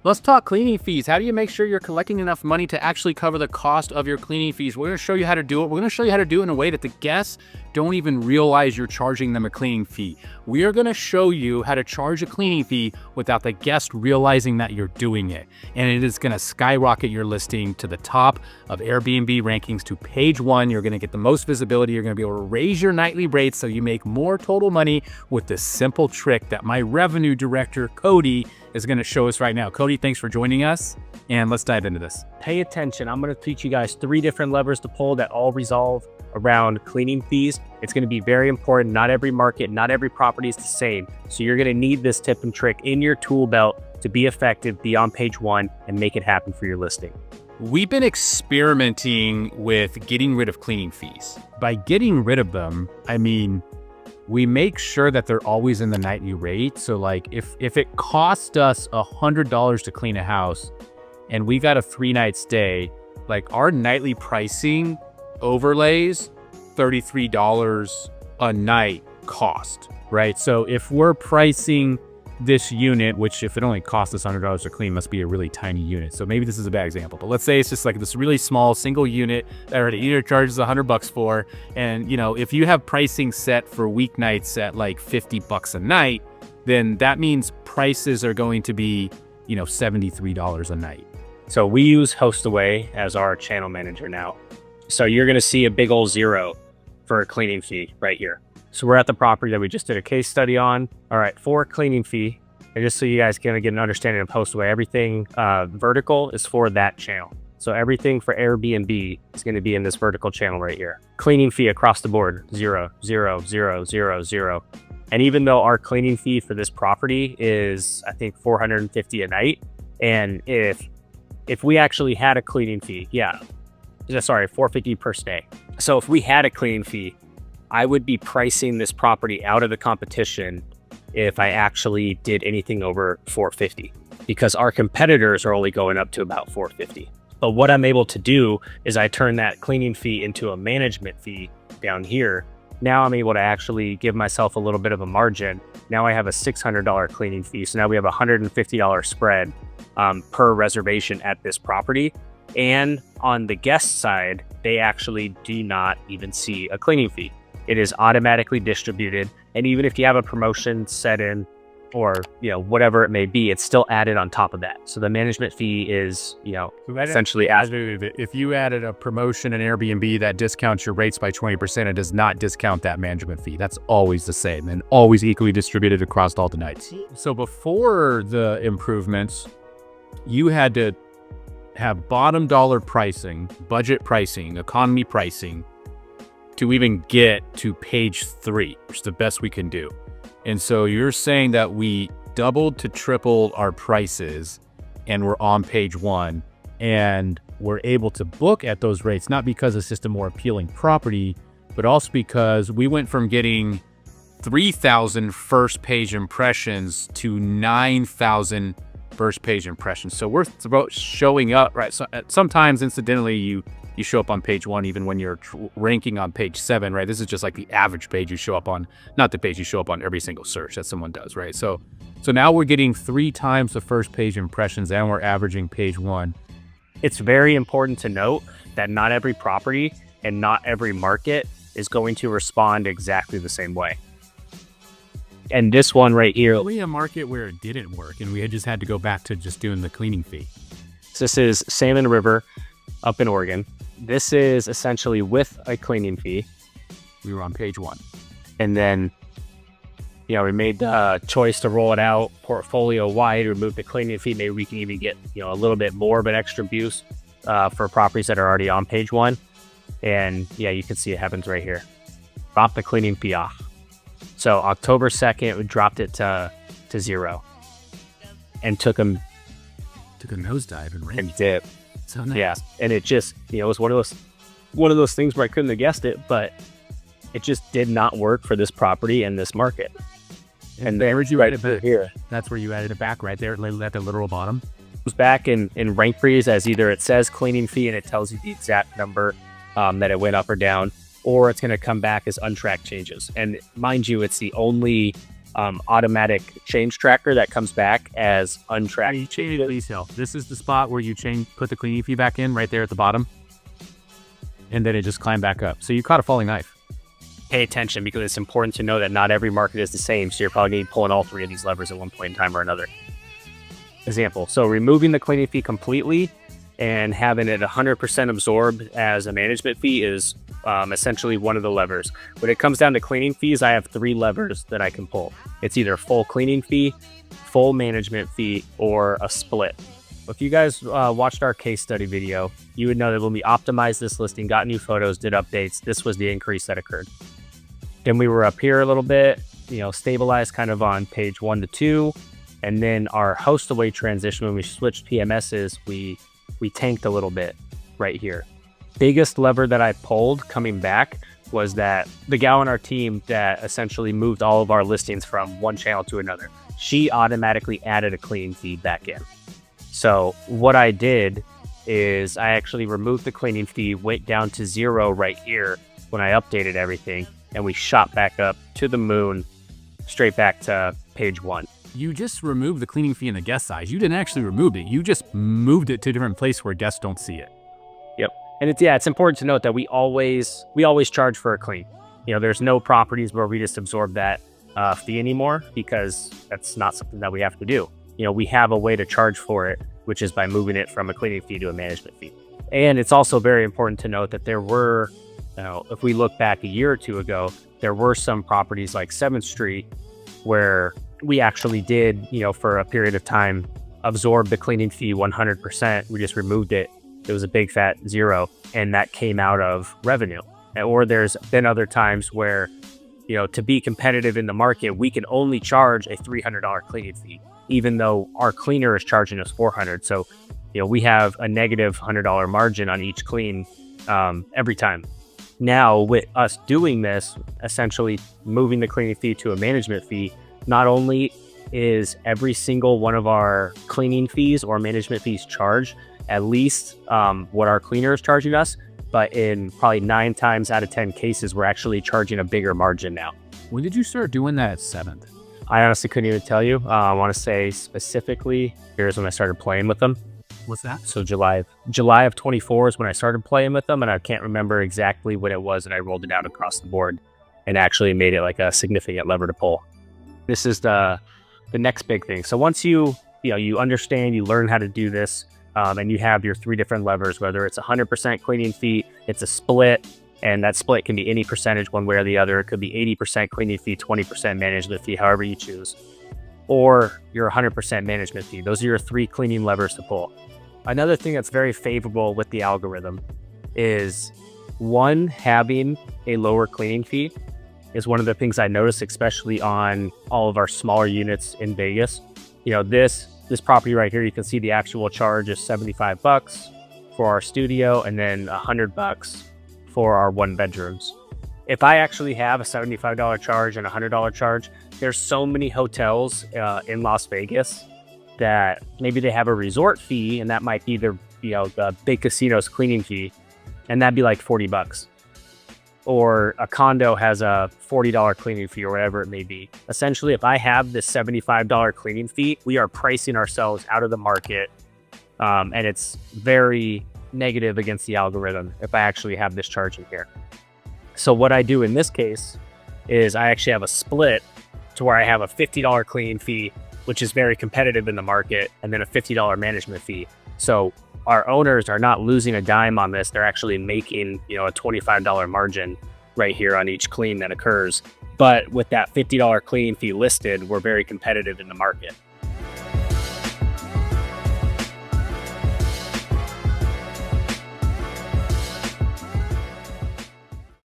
Let's talk cleaning fees. How do you make sure you're collecting enough money to actually cover the cost of your cleaning fees? We're going to show you how to do it. We're going to show you how to do it in a way that the guests don't even realize you're charging them a cleaning fee. We are going to show you how to charge a cleaning fee without the guest realizing that you're doing it. And it is going to skyrocket your listing to the top of Airbnb rankings to page 1. You're going to get the most visibility. You're going to be able to raise your nightly rates so you make more total money with this simple trick that my revenue director, Cody, is going to show us right now. Cody, thanks for joining us, and let's dive into this. Pay attention. I'm going to teach you guys 3 different levers to pull that all resolve around cleaning fees. It's going to be very important. Not every market, not every property is the same. So you're going to need this tip and trick in your tool belt to be effective, be on page 1, and make it happen for your listing. We've been experimenting with getting rid of cleaning fees. By getting rid of them, I mean, we make sure that they're always in the nightly rate. So like if it cost us $100 to clean a house and we got a 3-night stay, like our nightly pricing overlays $33 a night cost, right? So if we're pricing this unit, which if it only costs us $100 to clean, must be a really tiny unit. So maybe this is a bad example, but let's say it's just like this really small single unit that already either charges $100 for. And you know, if you have pricing set for weeknights at like $50 a night, then that means prices are going to be, you know, $73 a night. So we use HostAway as our channel manager now. So you're going to see a big old 0 for a cleaning fee right here. So we're at the property that we just did a case study on. All right, for a cleaning fee, and just so you guys can get an understanding of HostAway, everything vertical is for that channel. So everything for Airbnb is going to be in this vertical channel right here. Cleaning fee across the board, 0, 0, 0, 0, 0. And even though our cleaning fee for this property is, I think, $450 a night, and if we actually had a cleaning fee, $450 per stay. So if we had a cleaning fee, I would be pricing this property out of the competition if I actually did anything over $450, because our competitors are only going up to about $450. But what I'm able to do is I turn that cleaning fee into a management fee down here. Now I'm able to actually give myself a little bit of a margin. Now I have a $600 cleaning fee. So now we have a $150 spread per reservation at this property. And on the guest side, they actually do not even see a cleaning fee. It is automatically distributed. And even if you have a promotion set in, or, you know, whatever it may be, it's still added on top of that. So the management fee is, you know, essentially added. If you added a promotion in Airbnb that discounts your rates by 20%, it does not discount that management fee. That's always the same and always equally distributed across all the nights. So before the improvements, you had to have bottom dollar pricing, budget pricing, economy pricing to even get to page 3, which is the best we can do. And so you're saying that we doubled to tripled our prices and we're on page 1 and we're able to book at those rates, not because it's just a more appealing property, but also because we went from getting 3,000 first page impressions to 9,000 first page impressions. So we're showing up, right? So sometimes incidentally, you show up on page 1 even when you're ranking on page 7, right? This is just like the average page you show up on, not the page you show up on every single search that someone does, right? So now we're getting 3 times the first page impressions and we're averaging page 1. It's very important to note that not every property and not every market is going to respond exactly the same way. And this one right here, only a market where it didn't work and we had just had to go back to just doing the cleaning fee. So this is Salmon River up in Oregon. This is essentially with a cleaning fee. We were on page 1. And then, you know, we made the choice to roll it out portfolio wide, remove the cleaning fee. Maybe we can even get, you know, a little bit more of an extra boost for properties that are already on page 1. And yeah, you can see it happens right here. Drop the cleaning fee off. So October 2nd, we dropped it to 0 and took a nosedive and dip. So nice. Yeah, and it just, you know, it was one of those things where I couldn't have guessed it, but it just did not work for this property and this market. And where did you add it back? Here. That's where you added it back, right there at the literal bottom. It was back in rank freeze as either it says cleaning fee and it tells you the exact number that it went up or down, or it's going to come back as untracked changes. And mind you, it's the only automatic change tracker that comes back as untracked. You change it, please help. This is the spot where you put the cleaning fee back in right there at the bottom. And then it just climbed back up. So you caught a falling knife. Pay attention, because it's important to know that not every market is the same. So you're probably going to be pulling all three of these levers at one point in time or another. Example. So removing the cleaning fee completely and having it 100% absorbed as a management fee is essentially one of the levers. When it comes down to cleaning fees, I have 3 levers that I can pull. It's either full cleaning fee, full management fee, or a split. If you guys watched our case study video, you would know that when we optimized this listing, got new photos, did updates, this was the increase that occurred. Then we were up here a little bit, stabilized kind of on page 1 to 2. And then our host away transition, when we switched PMSs, we tanked a little bit right here. Biggest lever that I pulled coming back was that the gal on our team that essentially moved all of our listings from one channel to another, she automatically added a cleaning fee back in. So what I did is I actually removed the cleaning fee, went down to 0 right here when I updated everything, and we shot back up to the moon, straight back to page 1. You just removed the cleaning fee in the guest size. You didn't actually remove it. You just moved it to a different place where guests don't see it. Yep. And it's important to note that we always charge for a clean. There's no properties where we just absorb that fee anymore, because that's not something that we have to do. We have a way to charge for it, which is by moving it from a cleaning fee to a management fee. And it's also very important to note that there were, if we look back a year or two ago, there were some properties like 7th Street where we actually did, for a period of time, absorb the cleaning fee 100%. We just removed it. It was a big fat 0, and that came out of revenue. Or there's been other times where, to be competitive in the market, we can only charge a $300 cleaning fee, even though our cleaner is charging us $400. So, we have a negative $100 margin on each clean every time. Now, with us doing this, essentially moving the cleaning fee to a management fee, not only is every single one of our cleaning fees or management fees charged at least what our cleaner is charging us, but in probably 9 times out of 10 cases, we're actually charging a bigger margin now. When did you start doing that at 7th? I honestly couldn't even tell you. I want to say specifically, here's when I started playing with them. What's that? So July of 24 is when I started playing with them, and I can't remember exactly when it was, and I rolled it out across the board and actually made it like a significant lever to pull. This is the next big thing. So once you understand, you learn how to do this, and you have your 3 different levers, whether it's 100% cleaning fee, it's a split, and that split can be any percentage one way or the other. It could be 80% cleaning fee, 20% management fee, however you choose, or your 100% management fee. Those are your 3 cleaning levers to pull. Another thing that's very favorable with the algorithm is, one, having a lower cleaning fee is one of the things I noticed, especially on all of our smaller units in Vegas. This property right here, you can see the actual charge is $75 for our studio, and then $100 for our 1 bedrooms. If I actually have a $75 charge and a $100 charge, there's so many hotels in Las Vegas that maybe they have a resort fee, and that might be the big casino's cleaning fee, and that'd be like $40. Or a condo has a $40 cleaning fee, or whatever it may be. Essentially, if I have this $75 cleaning fee, we are pricing ourselves out of the market, and it's very negative against the algorithm if I actually have this charge in here. So what I do in this case is I actually have a split to where I have a $50 cleaning fee, which is very competitive in the market, and then a $50 management fee. So our owners are not losing a dime on this. They're actually making, a $25 margin right here on each clean that occurs. But with that $50 cleaning fee listed, we're very competitive in the market.